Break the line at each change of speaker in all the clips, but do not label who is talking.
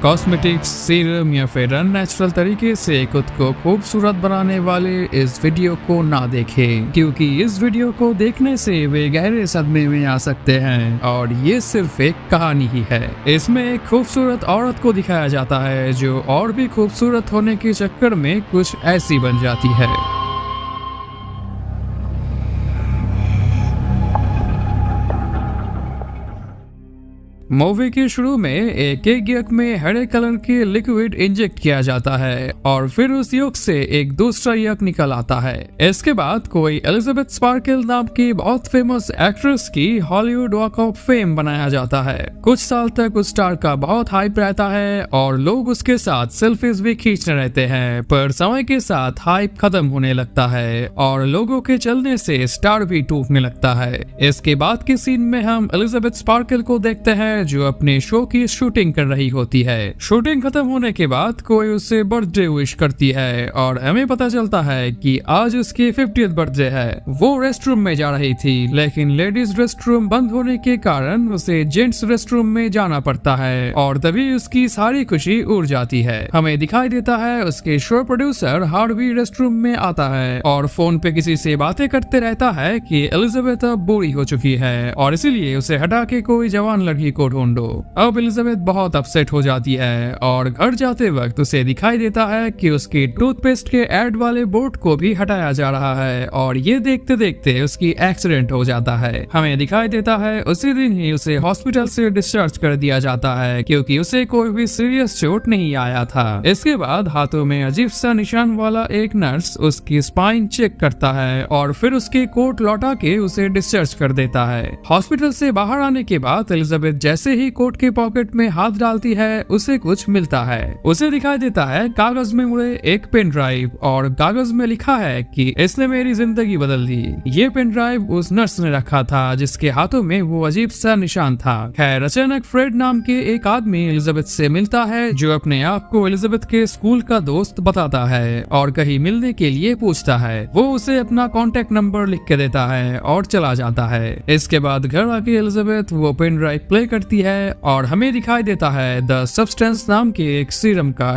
Cosmetics, serum या फिर unnatural तरीके से खुद को खूबसूरत बनाने वाले इस वीडियो को ना देखें, क्योंकि इस वीडियो को देखने से वे गहरे सदमे में आ सकते हैं और ये सिर्फ एक कहानी ही है। इसमें एक खूबसूरत औरत को दिखाया जाता है जो और भी खूबसूरत होने के चक्कर में कुछ ऐसी बन जाती है। मूवी के शुरू में एक युग में हरे कलर की लिक्विड इंजेक्ट किया जाता है और फिर उस युग से एक दूसरा युग निकल आता है। इसके बाद कोई एलिजाबेथ स्पार्कल नाम की बहुत फेमस एक्ट्रेस की हॉलीवुड वॉक ऑफ फेम बनाया जाता है। कुछ साल तक उस स्टार का बहुत हाइप रहता है और लोग उसके साथ सेल्फीज भी खींचते रहते हैं, पर समय के साथ हाइप खत्म होने लगता है और लोगों के चलने से स्टार भी टूटने लगता है। इसके बाद के सीन में हम एलिजाबेथ स्पार्कल को देखते हैं जो अपने शो की शूटिंग कर रही होती है। शूटिंग खत्म होने के बाद कोई उसे बर्थडे विश करती है और हमें पता चलता है कि आज उसकी 50th बर्थडे है। वो रेस्ट रूम में जा रही थी, लेकिन लेडीज रेस्ट रूम बंद होने के कारण उसे जेंट्स रेस्ट रूम में जाना पड़ता है और तभी उसकी सारी खुशी उड़ जाती है। हमें दिखाई देता है उसके show producer Harvey rest room में आता है और फोन पे किसी से बातें करते रहता है कि एलिजाबेथ अब बूढ़ी हो चुकी है और इसीलिए उसे हटा के कोई जवान लड़की को ढूंढो। अब एलिजाबेथ बहुत अपसेट हो जाती है और घर जाते वक्त उसे दिखाई देता है कि उसकी टूथपेस्ट के एड वाले बोर्ड को भी हटाया जा रहा है और ये देखते देखते उसकी एक्सीडेंट हो जाता है। हमें दिखाई देता है उसी दिन ही उसे हॉस्पिटल से डिस्चार्ज कर दिया जाता है क्योंकि उसे कोई भी सीरियस चोट नहीं आया था। इसके बाद हाथों में अजीब सा निशान वाला एक नर्स उसकी स्पाइन चेक करता है और फिर उसके कोट लौटा के उसे डिस्चार्ज कर देता है। हॉस्पिटल से बाहर आने के बाद एलिजाबेथ जैसे ही कोट के पॉकेट में हाथ डालती है उसे कुछ मिलता है। उसे दिखाई देता है कागज में मुड़े एक पेन ड्राइव और कागज में लिखा है कि इसने मेरी जिंदगी बदल दी। ये पेन ड्राइव उस नर्स ने रखा था जिसके हाथों में वो अजीब सा निशान था। खैर, अचानक फ्रेड नाम के एक आदमी एलिजाबेथ से मिलता है जो अपने आप को एलिजाबेथ के स्कूल का दोस्त बताता है और कहीं मिलने के लिए पूछता है। वो उसे अपना कॉन्टेक्ट नंबर लिख के देता है और चला जाता है। इसके बाद घर आके एलिजाबेथ वो पेन ड्राइव प्ले करती है और हमें दिखाई देता है द सब्सटेंस नाम के एक सीरम का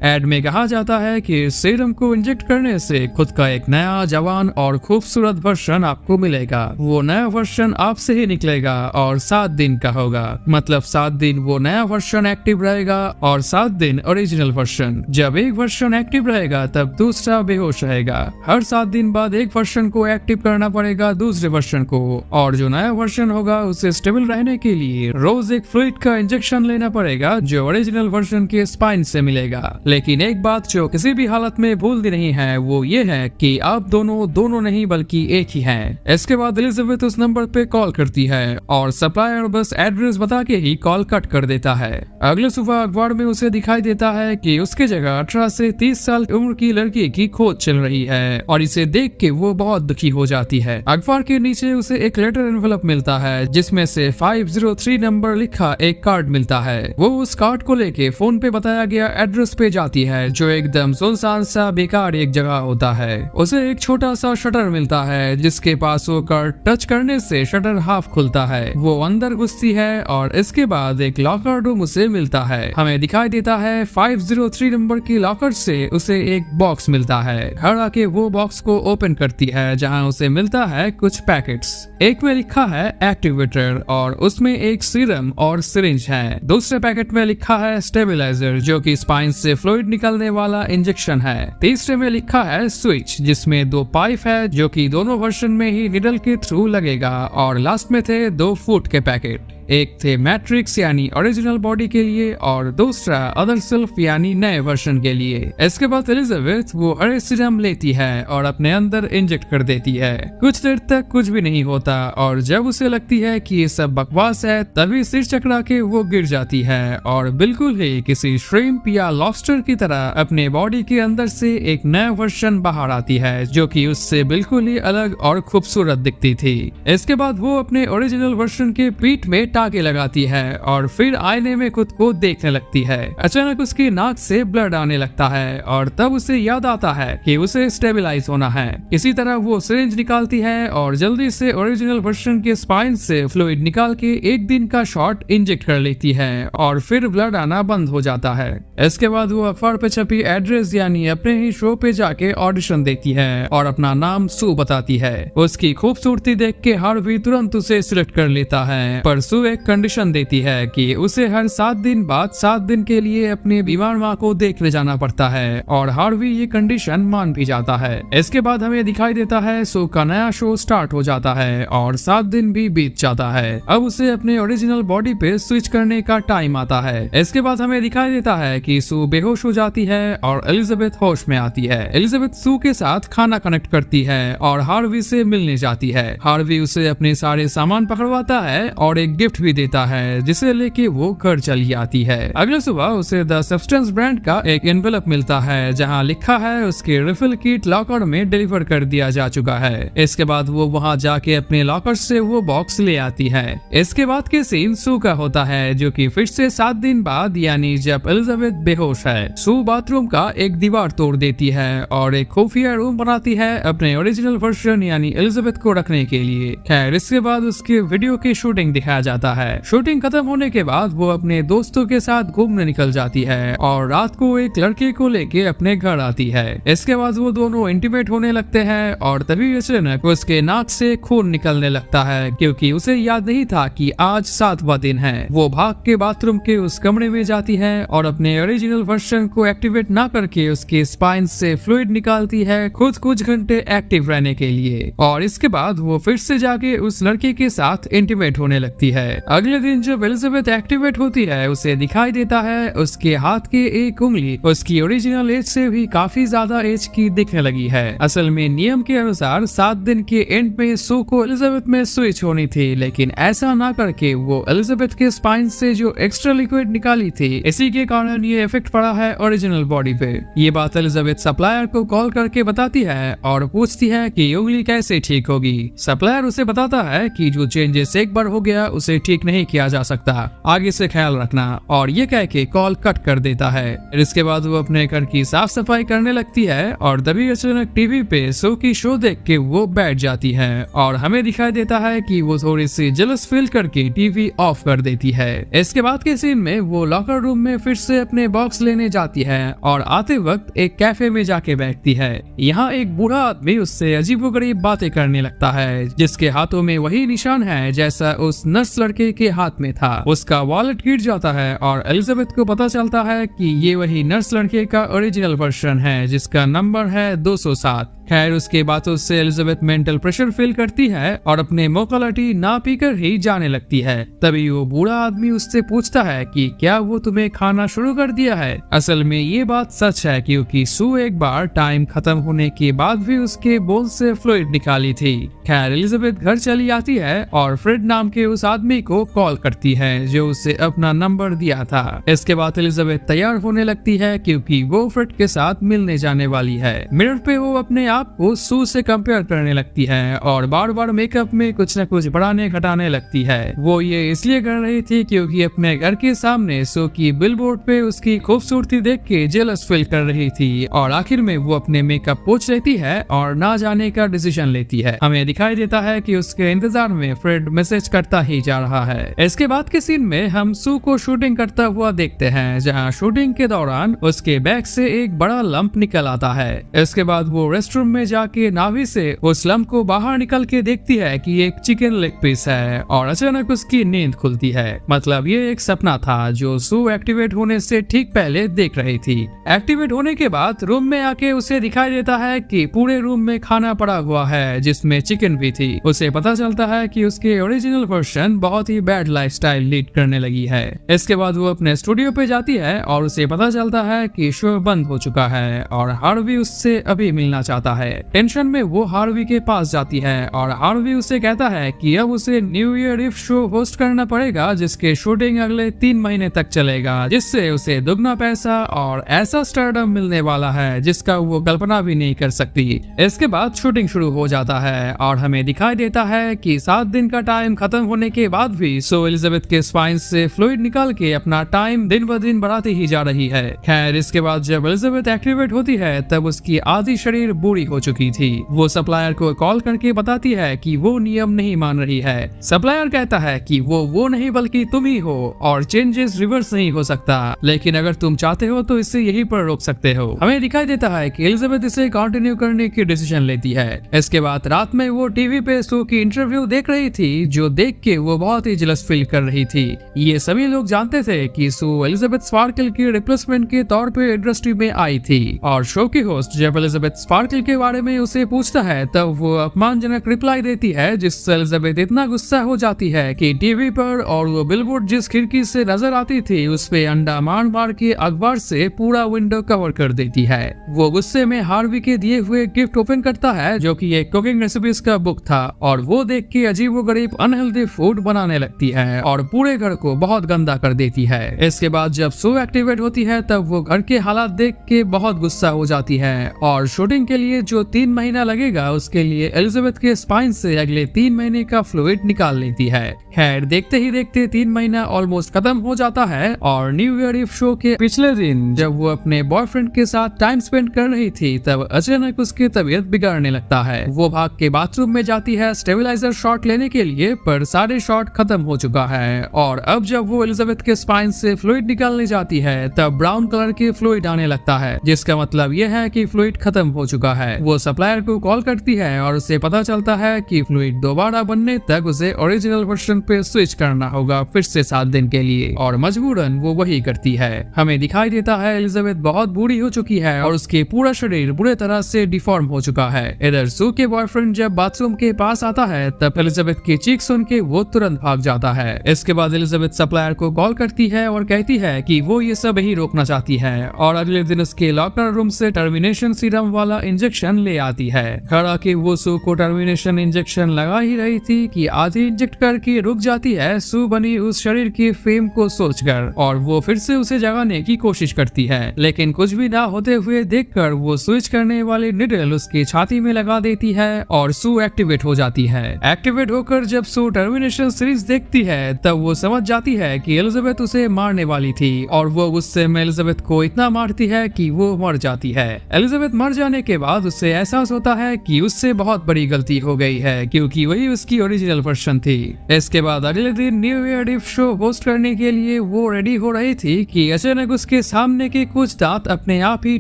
एड में कहा जाता है कि सीरम को इंजेक्ट करने से खुद का एक नया जवान और खूबसूरत वर्जन आपको मिलेगा। वो नया वर्जन आपसे ही निकलेगा और 7 दिन का होगा, मतलब 7 दिन वो नया वर्जन एक्टिव रहेगा और 7 दिन ओरिजिनल वर्जन। जब एक वर्जन एक्टिव रहेगा तब दूसरा बेहोश रहेगा। हर 7 दिन बाद एक वर्जन को एक्टिव करना पड़ेगा दूसरे वर्जन को और जो नया वर्जन होगा उसे स्टेबल रहने के लिए रोज एक फ्लूइड का इंजेक्शन लेना पड़ेगा जो ओरिजिनल वर्जन के स्पाइन से मिलेगा। लेकिन एक बात जो किसी भी हालत में भूलनी नहीं है वो ये है कि आप दोनों नहीं बल्कि एक ही हैं। इसके बाद एलिजाबेथ उस नंबर पे कॉल करती है और सप्लायर बस एड्रेस बता के ही कॉल कट कर देता है। अगले सुबह अखबार में उसे दिखाई देता है कि उसके जगह 18 से 30 साल उम्र की लड़की की खोज चल रही है और इसे देख के वो बहुत दुखी हो जाती है। अखबार के नीचे उसे एक लेटर एनवेलप मिलता है जिसमें से 503 नंबर लिखा एक कार्ड मिलता है। वो उस कार्ड को लेके फोन पे बताया गया एड्रेस पे जाती है जो एकदम सुनसान सा बेकार एक जगह होता है। उसे एक छोटा सा शटर मिलता है जिसके पास वो कार्ड टच करने से शटर हाफ खुलता है। वो अंदर घुसती है और इसके बाद एक लॉकर रूम उसे मिलता है। हमें दिखाई देता है 503 नंबर की लॉकर से उसे एक बॉक्स मिलता है। घर आके वो बॉक्स को ओपन करती है जहाँ उसे मिलता है कुछ पैकेट्स। एक में लिखा है एक्टिवेटर और उसमें एक सीरम और सिरिंज है। दूसरे पैकेट में लिखा है स्टेबलाइजर जो कि स्पाइन से फ्लूइड निकलने वाला इंजेक्शन है। तीसरे में लिखा है स्विच जिसमें 2 पाइप है जो कि दोनों वर्जन में ही निडल के थ्रू लगेगा और लास्ट में थे 2 फूड के पैकेट। एक थे मैट्रिक्स यानी ओरिजिनल बॉडी के लिए और दूसरा अदर सेल्फ यानी नए वर्जन के लिए। इसके बाद एलिजाबेथ वो हरे सीरम लेती है और अपने अंदर इंजेक्ट कर देती है। कुछ देर तक कुछ भी नहीं होता और जब उसे लगती है कि ये सब बकवास है तभी सिर चकरा के वो गिर जाती है और बिल्कुल ही किसी श्रिम्प या लॉबस्टर की तरह अपने बॉडी के अंदर से एक नया वर्जन बाहर आती है जो कि उससे बिल्कुल ही अलग और खूबसूरत दिखती थी। इसके बाद वो अपने ओरिजिनल वर्जन के पीठ में टाके लगाती है और फिर आईने में खुद को देखने लगती है। अचानक उसकी नाक से ब्लड आने लगता है और तब उसे याद आता है कि उसे स्टेबलाइज होना है। इसी तरह वो सिरिंज निकालती है और जल्दी से ओरिजिनल वर्जन के स्पाइन से फ्लूइड निकाल के 1 दिन का शॉट इंजेक्ट कर लेती है और फिर ब्लड आना बंद हो जाता है। इसके बाद वो अखबार पे छपी एड्रेस यानी अपने ही शो पे जाके ऑडिशन देती है और अपना नाम सू बताती है। उसकी खूबसूरती देख के हार्वी तुरंत उसे सिलेक्ट कर लेता है, पर सू एक कंडीशन देती है कि उसे हर 7 दिन बाद 7 दिन के लिए अपने बीमार माँ को देखने जाना पड़ता है और हार्वी ये कंडीशन मान भी जाता है। इसके बाद हमें दिखाई देता है सू का नया शो स्टार्ट हो जाता है और 7 दिन भी बीत जाता है। अब उसे अपने ओरिजिनल बॉडी पे स्विच करने का टाइम आता है। इसके बाद हमें दिखाई देता है कि सू बेहोश हो जाती है और एलिजाबेथ होश में आती है। एलिजाबेथ सू के साथ खाना कनेक्ट करती है और हार्वी से मिलने जाती है। हार्वी उसे अपने सारे सामान पकड़वाता है और एक गिफ्ट भी देता है जिसे लेके वो घर चली आती है। अगले सुबह उसे द सब्सटेंस ब्रांड का एक एनवेलप मिलता है जहाँ लिखा है उसके रिफिल किट लॉकर में डिलीवर कर दिया जा चुका है। इसके बाद वो वहाँ जाके अपने लॉकर से वो बॉक्स ले आती है। इसके बाद के सीन सू का होता है जो कि फिर से 7 दिन बाद यानी जब एलिजाबेथ बेहोश है। सू बाथरूम का एक दीवार तोड़ देती है और एक खुफिया रूम बनाती है अपने ओरिजिनल वर्जन यानी एलिजाबेथ को रखने के लिए। खैर इसके बाद उसके वीडियो की शूटिंग दिखाया जाता है। शूटिंग खत्म होने के बाद वो अपने दोस्तों के साथ घूमने निकल जाती है और रात को एक लड़के को लेके अपने घर आती है। इसके बाद वो दोनों इंटीमेट होने लगते हैं और तभी अचानक उसके नाक से खून निकलने लगता है क्योंकि उसे याद नहीं था कि आज 7वां दिन है। वो भाग के बाथरूम के उस कमरे में जाती है और अपने ओरिजिनल वर्जन को एक्टिवेट ना करके उसके स्पाइन से फ्लूइड निकालती है खुद कुछ घंटे एक्टिव रहने के लिए और इसके बाद वो फिर से जाके उस लड़के के साथ इंटीमेट होने लगती है। अगले दिन जब एलिजाबेथ एक्टिवेट होती है उसे दिखाई देता है उसके हाथ की एक उंगली उसकी ओरिजिनल एज से भी काफी ज्यादा एज की दिखने लगी है। असल में नियम के अनुसार 7 दिन के एंड में सू को एलिजाबेथ में स्विच होनी थी, लेकिन ऐसा ना करके वो एलिजाबेथ के स्पाइन से जो एक्स्ट्रा लिक्विड निकाली थी इसी के कारण ये इफेक्ट पड़ा है ओरिजिनल बॉडी पे। ये बात एलिजाबेथ सप्लायर को कॉल करके बताती है और पूछती है कि उंगली कैसे ठीक होगी। सप्लायर उसे बताता है कि जो चेंजेस एक बार हो गया उसे ठीक नहीं किया जा सकता, आगे से ख्याल रखना, और ये कह के कॉल कट कर देता है। इसके बाद वो अपने घर की साफ सफाई करने लगती है और तभी अचानक टीवी पे सू की शो देख के वो बैठ जाती है और हमें दिखाई देता है कि वो थोड़ी सी जेलस फील करके टीवी ऑफ कर देती है। इसके बाद के सीन में वो लॉकर रूम में फिर से अपने बॉक्स लेने जाती है और आते वक्त एक कैफे में जाके बैठती है। यहाँ एक बूढ़ा आदमी उससे अजीबोगरीब बातें करने लगता है जिसके हाथों में वही निशान है जैसा उस नर्स लड़के के हाथ में था। उसका वॉलेट गिर जाता है और एलिजाबेथ को पता चलता है कि ये वही नर्स लड़के का ओरिजिनल वर्जन है जिसका नंबर है 207। खैर उसके बातों से एलिजाबेथ मेंटल प्रेशर फील करती है और अपने मोकालटी ना पीकर ही जाने लगती है। तभी वो बूढ़ा आदमी उससे पूछता है कि क्या वो तुम्हें खाना शुरू कर दिया है। असल में ये बात सच है क्योंकि सू एक बार टाइम खत्म होने के बाद भी उसके बोन से फ्लूइड निकाली थी। खैर एलिजाबेथ घर चली आती है और फ्रेड नाम के उस आदमी को कॉल करती है जो उसे अपना नंबर दिया था। इसके बाद एलिजाबेथ तैयार होने लगती है क्योंकि वो फ्रेड के साथ मिलने जाने वाली है। मिरर पे वो अपने आप को सू से कंपेयर करने लगती है और बार बार मेकअप में कुछ न कुछ बढ़ाने घटाने लगती है। वो ये इसलिए कर रही थी क्योंकि अपने घर के सामने सू की बिलबोर्ड पे उसकी खूबसूरती देख के जेलस फील कर रही थी और आखिर में वो अपने मेकअप पोंछ लेती है और ना जाने का डिसीजन लेती है। हमें दिखाई देता है कि उसके इंतजार में फ्रेड मैसेज करता ही जा रहा है। इसके बाद के सीन में हम सू को शूटिंग करता हुआ देखते हैं जहाँ शूटिंग के दौरान उसके बैग से एक बड़ा लंप निकल आता है। इसके बाद वो रेस्टरूम में जाके नावी से उस लंप को बाहर निकल के देखती है कि एक चिकन लेग पीस है और अचानक उसकी नींद खुलती है। मतलब ये एक सपना था जो सू एक्टिवेट होने से ठीक पहले देख रही थी। एक्टिवेट होने के बाद रूम में आके उसे दिखाई देता है कि पूरे रूम में खाना पड़ा हुआ है जिसमें चिकन भी थी। उसे पता चलता है कि उसके ओरिजिनल वर्जन बहुत ही बैड लाइफस्टाइल लीड करने लगी है। इसके बाद वो अपने स्टूडियो पे जाती है और उसे पता चलता है कि शो बंद हो चुका है और हार्वी उससे अभी मिलना चाहता है। टेंशन में वो हार्वी के पास जाती है और हार्वी उसे कहता है कि अब उसे न्यू ईयर इव शो होस्ट करना पड़ेगा जिसके शूटिंग अगले 3 महीने तक चलेगा, जिससे उसे दुगना पैसा और ऐसा स्टारडम मिलने वाला है जिसका वो कल्पना भी नहीं कर सकती। इसके बाद शूटिंग शुरू हो जाता है और हमें दिखाई देता है कि 7 दिन का टाइम खत्म होने के बाद भी सो एलिजाबेथ के स्पाइन से फ्लूइड निकाल के अपना टाइम दिन ब दिन बढ़ाती ही जा रही है। खैर, इसके बाद जब एलिजाबेथ एक्टिवेट होती है तब उसकी आधी शरीर बूढ़ी हो चुकी थी। वो सप्लायर को कॉल करके बताती है कि वो नियम नहीं मान रही है। सप्लायर कहता है कि वो नहीं बल्कि तुम ही हो और चेंजेस रिवर्स नहीं हो सकता, लेकिन अगर तुम चाहते हो तो इसे यहीं पर रोक सकते हो। हमें दिखाई देता है कि एलिजाबेथ इसे कंटिन्यू करने की डिसीजन लेती है। इसके बाद रात में वो टीवी पे सू की इंटरव्यू देख रही थी, जो देख के वो बहुत ही जेलस फील कर रही थी। ये सभी लोग जानते थे कि सू एलिजाबेथ स्पार्कल की रिप्लेसमेंट के तौर पे इंडस्ट्री में आई थी और शो की होस्ट जब एलिजाबेथ स्पार्कल के बारे में उसे पूछता है तब वो अपमानजनक रिप्लाई देती है, जिससे एलिजाबेथ इतना गुस्सा हो जाती है कि टीवी पर और वो बिलबोर्ड जिस खिड़की से नजर आती थी उस पे अंडा मार मार के अखबार से पूरा विंडो कवर कर देती है। वो गुस्से में हार्वी के दिए हुए गिफ्ट ओपन करता है जो कि एक कुकिंग रेसिपीज का बुक था और वो देख के अजीबोगरीब अनहेल्दी फूड बनाने लगती है और पूरे घर को बहुत गंदा कर देती है। इसके बाद जब सू एक्टिवेट होती है तब वो घर के हालात देख के बहुत गुस्सा हो जाती है और शूटिंग के लिए जो 3 महीना लगेगा उसके लिए एलिजाबेथ के स्पाइन से अगले 3 महीने का फ्लूइड निकाल लेती है। खैर, देखते ही देखते 3 महीना ऑलमोस्ट खत्म हो जाता है और न्यू ईयर इव शो के पिछले दिन जब वो अपने बॉयफ्रेंड के साथ टाइम स्पेंड कर रही थी तब अचानक उसकी तबीयत बिगड़ने लगता है। वो भाग के बाथरूम में जाती है स्टेबलाइजर शॉट लेने के लिए, पर सारे शॉट खत्म हो चुका है और अब जब वो एलिजाबेथ के स्पाइन से फ्लूइड निकालने जाती है तब ब्राउन कलर के फ्लूइड आने लगता है, जिसका मतलब यह है कि फ्लूइड खत्म हो चुका है। वो सप्लायर को कॉल करती है और उसे पता चलता है कि फ्लूइड दोबारा बनने तक उसे ओरिजिनल वर्जन पे स्विच करना होगा फिर से 7 दिन के लिए, और मजबूरन वो वही करती है। हमें दिखाई देता है एलिजाबेथ बहुत बूढ़ी हो चुकी है और उसके पूरा शरीर बुरे तरह से डिफॉर्म हो चुका है। इधर सू के बॉयफ्रेंड जब बाथरूम के पास आता है तब एलिजाबेथ की चीख सुन के वो तुरंत भाग जाता है। इसके बाद एलिजाबेथ सप्लायर को कॉल करती है और कहती है कि वो ये सब ही रोकना चाहती है और अगले दिन उसके लॉकर रूम से टर्मिनेशन सीरम वाला इंजेक्शन ले आती है। घर आके वो सू को टर्मिनेशन इंजेक्शन लगा ही रही थी कि आधी इंजेक्ट करके रुक जाती है सू बनी उस शरीर की फेम को सोचकर, और वो फिर से उसे जगाने की कोशिश करती है, लेकिन कुछ भी ना होते हुए देखकर वो स्विच करने वाली निडल उसकी छाती में लगा देती है और सू एक्टिवेट हो जाती है। एक्टिवेट होकर जब सू टर्मिनेशन सीरीज देखती है तब वो समझ जाती है कि एलिजाबेथ उसे मारने वाली थी और वो गुस्से में एलिजाबेथ को इतना मारती है कि वो मर जाती है। एलिजाबेथ मर जाने के बाद उसे एहसास होता है कि उससे बहुत बड़ी गलती हो गई है क्योंकि वही उसकी ओरिजिनल वर्जन थी। इसके बाद अगले दिन न्यू ईयर इव शो होस्ट करने के लिए वो रेडी हो रही थी कि अचानक उसके सामने के कुछ दांत अपने आप ही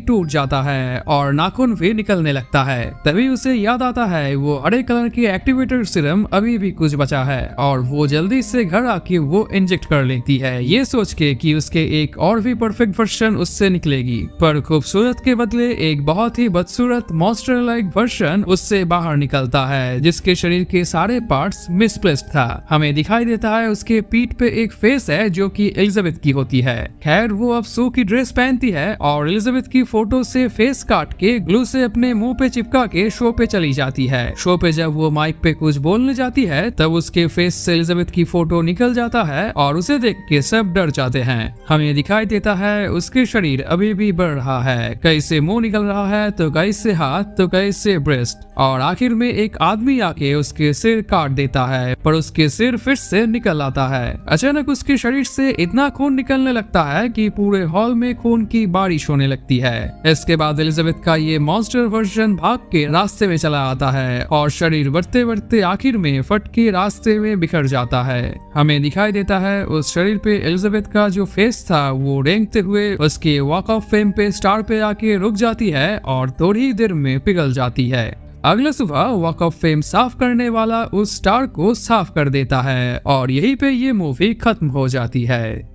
टूट जाता है और नाखून भी निकलने लगता है। तभी उसे याद आता है वो हरे कलर के एक्टिवेटर सीरम अभी भी कुछ बचा है और वो जल्दी से घर आके वो इंजेक्ट कर लेती है, ये सोच के कि उसके एक और भी परफेक्ट वर्जन उससे निकलेगी। पर खूबसूरत के बदले एक बहुत ही बदसूरत मॉन्स्टर लाइक वर्जन उससे बाहर निकलता है जिसके शरीर के सारे पार्ट्स मिसप्लेस्ड था। हमें दिखाई देता है उसके पीठ पे एक फेस है जो कि एलिजाबेथ की होती है। खैर, वो अब सू की ड्रेस पहनती है और एलिजाबेथ की फोटो से फेस काट के ग्लू से अपने मुंह पे चिपका के शो पे चली जाती है। शो पे जब वो माइक पे कुछ बोलने जाती है तब उसके फेस से एलिजाबेथ की फोटो निकल जाता है और उसे देख के सब डर जाते हैं। हमें दिखाई देता है उसके शरीर अभी भी बढ़ रहा है, कहीं से मुंह निकल रहा है तो कहीं से हाथ तो कहीं से ब्रेस्ट, और आखिर में एक आदमी आके उसके सिर काट देता है पर उसके सिर फिर से निकल आता है। अचानक उसके शरीर से इतना खून निकलने लगता है कि पूरे हॉल में खून की बारिश होने लगती है। इसके बाद एलिजाबेथ का ये मॉन्स्टर वर्जन भाग के रास्ते में चला आता है और शरीर बढ़ते बढ़ते आखिर में फट के रास्ते में बिखर जाता है। हमें दिखाई देता है उस शरीर पे एलिजाबेथ का जो फेस था वो रेंगते हुए उसके वॉक ऑफ फेम पे स्टार पे आके रुक जाती है और थोड़ी देर में पिघल जाती है। अगले सुबह वॉक ऑफ फेम साफ करने वाला उस स्टार को साफ कर देता है और यहीं पे ये मूवी खत्म हो जाती है।